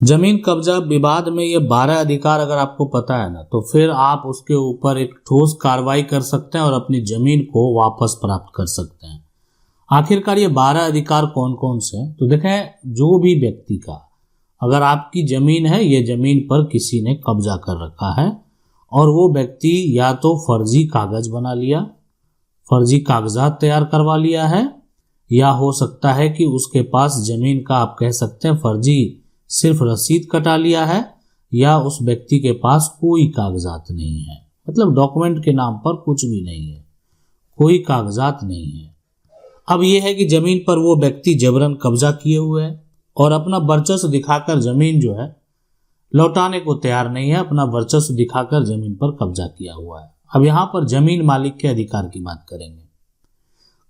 जमीन कब्जा विवाद में ये 12 अधिकार अगर आपको पता है ना, तो फिर आप उसके ऊपर एक ठोस कार्रवाई कर सकते हैं और अपनी जमीन को वापस प्राप्त कर सकते हैं। आखिरकार ये 12 अधिकार कौन कौन से हैं? तो देखें, जो भी व्यक्ति का अगर आपकी जमीन है, ये जमीन पर किसी ने कब्जा कर रखा है और वो व्यक्ति या तो फर्जी कागज बना लिया, फर्जी कागजात तैयार करवा लिया है, या हो सकता है कि उसके पास जमीन का आप कह सकते हैं फर्जी सिर्फ रसीद कटा लिया है, या उस व्यक्ति के पास कोई कागजात नहीं है, मतलब डॉक्यूमेंट के नाम पर कुछ भी नहीं है, कोई कागजात नहीं है। अब यह है कि जमीन पर वो व्यक्ति जबरन कब्जा किए हुए है और अपना वर्चस्व दिखाकर जमीन जो है लौटाने को तैयार नहीं है, अपना वर्चस्व दिखाकर जमीन पर कब्जा किया हुआ है। अब यहाँ पर जमीन मालिक के अधिकार की बात करेंगे।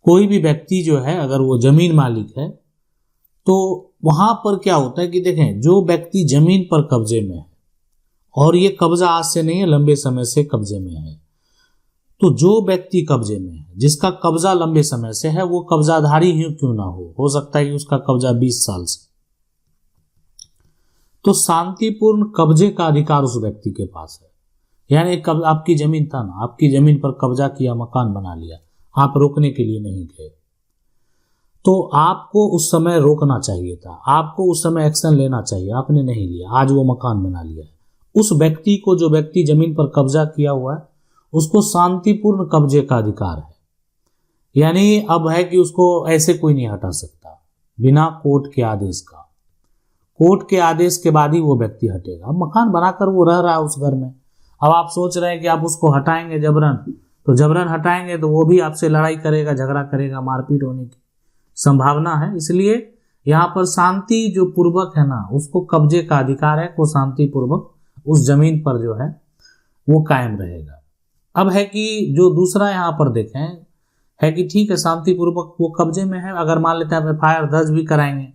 कोई भी व्यक्ति जो है अगर वो जमीन मालिक है तो वहां पर क्या होता है कि देखें, जो व्यक्ति जमीन पर कब्जे में है और ये कब्जा आज से नहीं है, लंबे समय से कब्जे में है, तो जो व्यक्ति कब्जे में है, जिसका कब्जा लंबे समय से है, वो कब्जाधारी ही क्यों ना हो सकता है कि उसका कब्जा 20 साल से, तो शांतिपूर्ण कब्जे का अधिकार उस व्यक्ति के पास है। यानी आपकी जमीन था ना, आपकी जमीन पर कब्जा किया, मकान बना लिया, आप रोकने के लिए नहीं गए, तो आपको उस समय रोकना चाहिए था, आपको उस समय एक्शन लेना चाहिए, आपने नहीं लिया, आज वो मकान बना लिया है। उस व्यक्ति को, जो व्यक्ति जमीन पर कब्जा किया हुआ है, उसको शांतिपूर्ण कब्जे का अधिकार है। यानी अब है कि उसको ऐसे कोई नहीं हटा सकता बिना कोर्ट के आदेश का। कोर्ट के आदेश के बाद ही वो व्यक्ति हटेगा। मकान बनाकर वो रह रहा है उस घर में, अब आप सोच रहे हैं कि आप उसको हटाएंगे जबरन, तो जबरन हटाएंगे तो वो भी आपसे लड़ाई करेगा, झगड़ा करेगा, मारपीट होने की संभावना है। इसलिए यहाँ पर शांति जो पूर्वक है ना, उसको कब्जे का अधिकार है, वो शांति पूर्वक उस जमीन पर जो है वो कायम रहेगा। अब है कि जो दूसरा यहाँ पर देखें है कि ठीक है, शांति पूर्वक वो कब्जे में है, अगर मान लेते हैं आप FIR दर्ज भी कराएंगे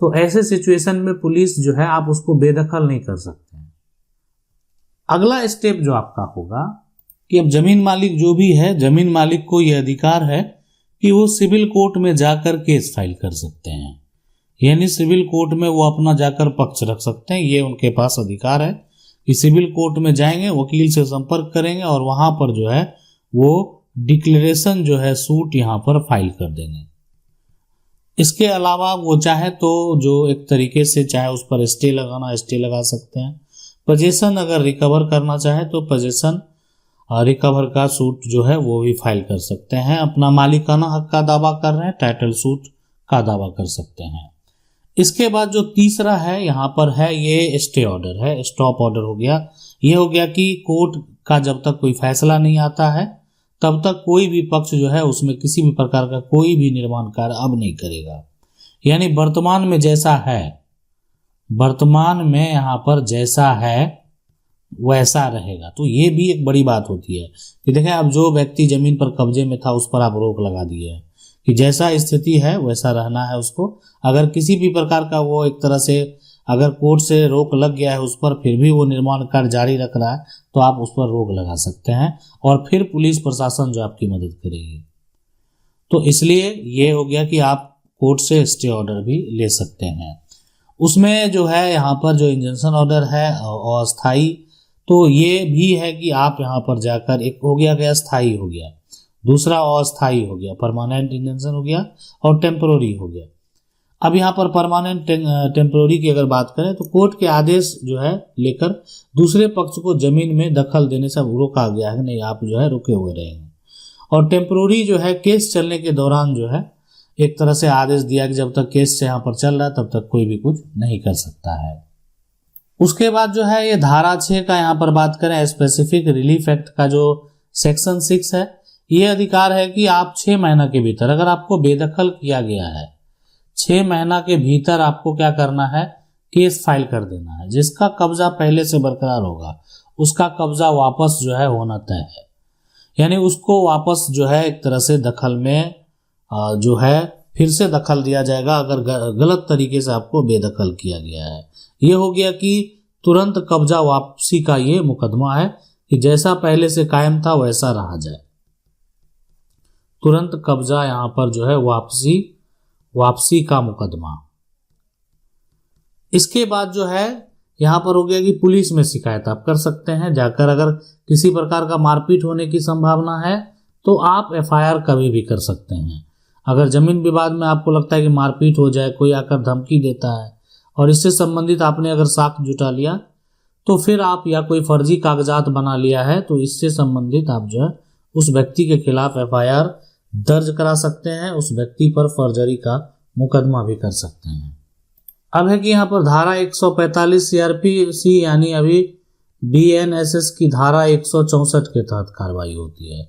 तो ऐसे सिचुएशन में पुलिस जो है आप उसको बेदखल नहीं कर सकते हैं। अगला स्टेप जो आपका होगा कि अब जमीन मालिक जो भी है, जमीन मालिक को यह अधिकार है कि वो सिविल कोर्ट में जाकर केस फाइल कर सकते हैं। यानी सिविल कोर्ट में वो अपना जाकर पक्ष रख सकते हैं, ये उनके पास अधिकार है कि सिविल कोर्ट में जाएंगे, वकील से संपर्क करेंगे और वहां पर जो है वो डिक्लेरेशन जो है सूट यहाँ पर फाइल कर देंगे। इसके अलावा वो चाहे तो जो एक तरीके से चाहे उस पर स्टे लगाना, स्टे लगा सकते हैं। पोजीशन अगर रिकवर करना चाहे तो पोजीशन रिकवर का सूट जो है वो भी फाइल कर सकते हैं। अपना मालिकाना हक का दावा कर रहे हैं, टाइटल सूट का दावा कर सकते हैं। इसके बाद जो तीसरा है यहाँ पर है, ये स्टे ऑर्डर है, स्टॉप ऑर्डर हो गया। ये हो गया कि कोर्ट का जब तक कोई फैसला नहीं आता है तब तक कोई भी पक्ष जो है उसमें किसी भी प्रकार का कोई भी निर्माण कार्य अब नहीं करेगा। यानी वर्तमान में जैसा है, वर्तमान में यहाँ पर जैसा है वैसा रहेगा। तो ये भी एक बड़ी बात होती है कि देखें, अब जो व्यक्ति जमीन पर कब्जे में था उस पर आप रोक लगा दिए है कि जैसा स्थिति है वैसा रहना है उसको। अगर किसी भी प्रकार का वो एक तरह से अगर कोर्ट से रोक लग गया है उस पर, फिर भी वो निर्माण कार्य जारी रख रहा है, तो आप उस पर रोक लगा सकते हैं और फिर पुलिस प्रशासन जो आपकी मदद करेगी। तो इसलिए ये हो गया कि आप कोर्ट से स्टे ऑर्डर भी ले सकते हैं। उसमें जो है यहाँ पर जो इंजंक्शन ऑर्डर है अस्थाई, तो ये भी है कि आप यहाँ पर जाकर, एक हो गया कि अस्थाई हो गया, दूसरा अस्थाई हो गया, परमानेंट इंजंक्शन हो गया और टेम्पररी हो गया। अब यहाँ पर परमानेंट टेम्पररी की अगर बात करें तो कोर्ट के आदेश जो है लेकर दूसरे पक्ष को जमीन में दखल देने से रोका गया है, नहीं आप जो है रुके हुए रहेंगे। और टेम्पररी जो है केस चलने के दौरान जो है एक तरह से आदेश दिया कि जब तक केस यहाँ पर चल रहा है तब तक कोई भी कुछ नहीं कर सकता है। उसके बाद जो है ये धारा 6 का यहाँ पर बात करें, स्पेसिफिक रिलीफ एक्ट का जो सेक्शन 6 है, ये अधिकार है कि आप 6 महीना के भीतर, अगर आपको बेदखल किया गया है, 6 महीना के भीतर आपको क्या करना है, केस फाइल कर देना है। जिसका कब्जा पहले से बरकरार होगा उसका कब्जा वापस जो है होना तय है। यानी उसको वापस जो है एक तरह से दखल में जो है फिर से दखल दिया जाएगा अगर गलत तरीके से आपको बेदखल किया गया है। ये हो गया कि तुरंत कब्जा वापसी का ये मुकदमा है कि जैसा पहले से कायम था वैसा रहा जाए। तुरंत कब्जा यहाँ पर जो है वापसी का मुकदमा। इसके बाद जो है यहाँ पर हो गया कि पुलिस में शिकायत आप कर सकते हैं जाकर। अगर किसी प्रकार का मारपीट होने की संभावना है तो आप FIR कभी भी कर सकते हैं। अगर जमीन विवाद में आपको लगता है कि मारपीट हो जाए, कोई आकर धमकी देता है और इससे संबंधित आपने अगर साक्ष्य जुटा लिया तो फिर आप, या कोई फर्जी कागजात बना लिया है तो इससे संबंधित आप जो है उस व्यक्ति के खिलाफ FIR दर्ज करा सकते हैं, उस व्यक्ति पर फर्जरी का मुकदमा भी कर सकते हैं। अब है कि यहाँ पर धारा 145 CRPC यानी अभी BNSS की धारा 164 के तहत कार्रवाई होती है।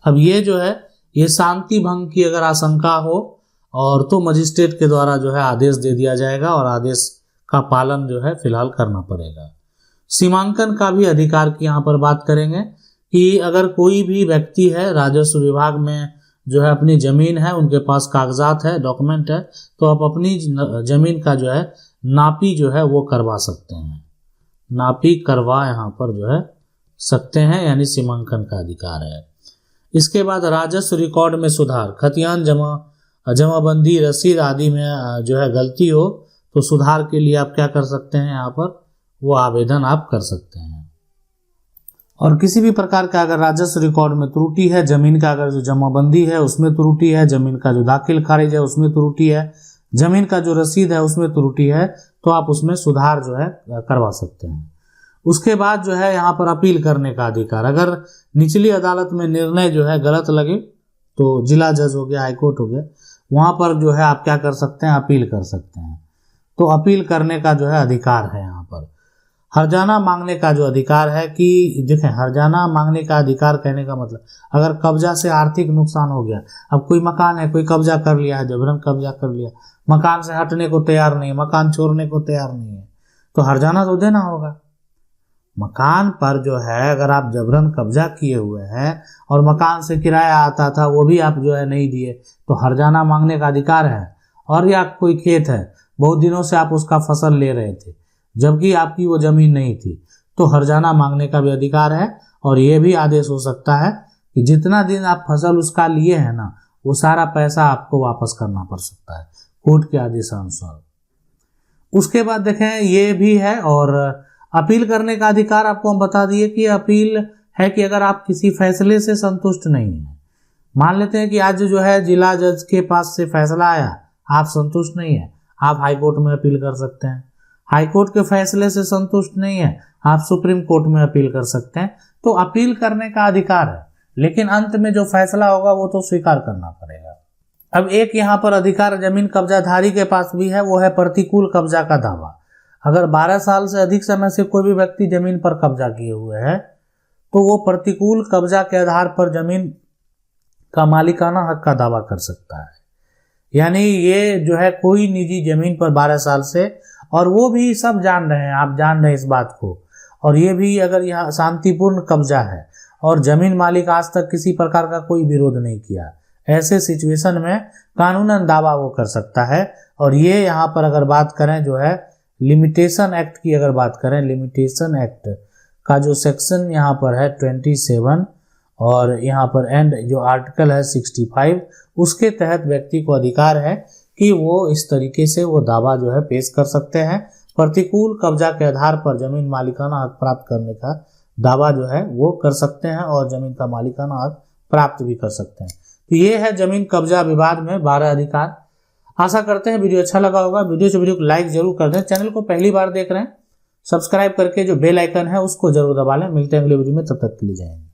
अब ये जो है ये शांति भंग की अगर आशंका हो और तो मजिस्ट्रेट के द्वारा जो है आदेश दे दिया जाएगा और आदेश का पालन जो है फिलहाल करना पड़ेगा। सीमांकन का भी अधिकार की यहाँ पर बात करेंगे कि अगर कोई भी व्यक्ति है, राजस्व विभाग में जो है अपनी जमीन है, उनके पास कागजात है, डॉक्यूमेंट है, तो आप अपनी जमीन का जो है नापी जो है वो करवा सकते हैं। नापी करवा यहाँ पर जो है सकते हैं, यानी सीमांकन का अधिकार है। इसके बाद राजस्व रिकॉर्ड में सुधार, खतियान जमाबंदी रसीद आदि में जो है गलती हो तो सुधार के लिए आप क्या कर सकते हैं, यहाँ पर वो आवेदन आप कर सकते हैं। और किसी भी प्रकार का अगर राजस्व रिकॉर्ड में त्रुटि है, जमीन का अगर जो जमाबंदी है उसमें त्रुटि है, जमीन का जो दाखिल खारिज है उसमें त्रुटि है, जमीन का जो रसीद है उसमें त्रुटि है, तो आप उसमें सुधार जो है करवा सकते हैं। उसके बाद जो है यहाँ पर अपील करने का अधिकार, अगर निचली अदालत में निर्णय जो है गलत लगे तो जिला जज हो गया, हाईकोर्ट हो गया, वहाँ पर जो है आप क्या कर सकते हैं, अपील कर सकते हैं। तो अपील करने का जो है अधिकार है। यहाँ पर हर्जाना मांगने का जो अधिकार है कि देखें, हर्जाना मांगने का अधिकार कहने का मतलब, अगर कब्जा से आर्थिक नुकसान हो गया, अब कोई मकान है, कोई कब्जा कर लिया है, जबरन कब्जा कर लिया, मकान से हटने को तैयार नहीं, मकान छोड़ने को तैयार नहीं है, तो हर्जाना तो देना होगा। मकान पर जो है अगर आप जबरन कब्जा किए हुए हैं और मकान से किराया आता था वो भी आप जो है नहीं दिए, तो हर्जाना मांगने का अधिकार है। और या कोई खेत है, बहुत दिनों से आप उसका फसल ले रहे थे जबकि आपकी वो जमीन नहीं थी, तो हर्जाना मांगने का भी अधिकार है। और ये भी आदेश हो सकता है कि जितना दिन आप फसल उसका लिए हैं ना, वो सारा पैसा आपको वापस करना पड़ सकता है कोर्ट के आदेशानुसार। उसके बाद देखें ये भी है। और अपील करने का अधिकार आपको हम बता दिए कि अपील है कि अगर आप किसी फैसले से संतुष्ट नहीं हैं, मान लेते हैं कि आज जो है जिला जज के पास से फैसला आया, आप संतुष्ट नहीं है, आप हाई कोर्ट में अपील कर सकते हैं। हाई कोर्ट के फैसले से संतुष्ट नहीं है, आप सुप्रीम कोर्ट में अपील कर सकते हैं। तो अपील करने का अधिकार है, लेकिन अंत में जो फैसला होगा वो तो स्वीकार करना पड़ेगा। अब एक यहाँ पर अधिकार जमीन कब्जाधारी के पास भी है, वो है प्रतिकूल कब्जा का दावा। अगर 12 साल से अधिक समय से कोई भी व्यक्ति जमीन पर कब्जा किए हुए है तो वो प्रतिकूल कब्जा के आधार पर जमीन का मालिकाना हक का दावा कर सकता है। यानी ये जो है कोई निजी जमीन पर 12 साल से, और वो भी सब जान रहे हैं, आप जान रहे हैं इस बात को, और ये भी अगर यहाँ शांतिपूर्ण कब्जा है और जमीन मालिक आज तक किसी प्रकार का कोई विरोध नहीं किया, ऐसे सिचुएशन में कानूनन दावा वो कर सकता है। और ये यहाँ पर अगर बात करें जो है लिमिटेशन एक्ट की, अगर बात करें लिमिटेशन एक्ट का जो सेक्शन यहाँ पर है 27 और यहाँ पर एंड जो आर्टिकल है 65, उसके तहत व्यक्ति को अधिकार है कि वो इस तरीके से वो दावा जो है पेश कर सकते हैं। प्रतिकूल कब्जा के आधार पर जमीन मालिकाना हक प्राप्त करने का दावा जो है वो कर सकते हैं और जमीन का मालिकाना हक प्राप्त भी कर सकते हैं। तो ये है जमीन कब्जा विवाद में 12 अधिकार। आशा करते हैं वीडियो अच्छा लगा होगा। वीडियो को लाइक जरूर कर दें। चैनल को पहली बार देख रहे हैं, सब्सक्राइब करके जो बेल आइकन है उसको जरूर दबा लें। मिलते हैं अगले वीडियो में, तब तक के लिए जय हिंद।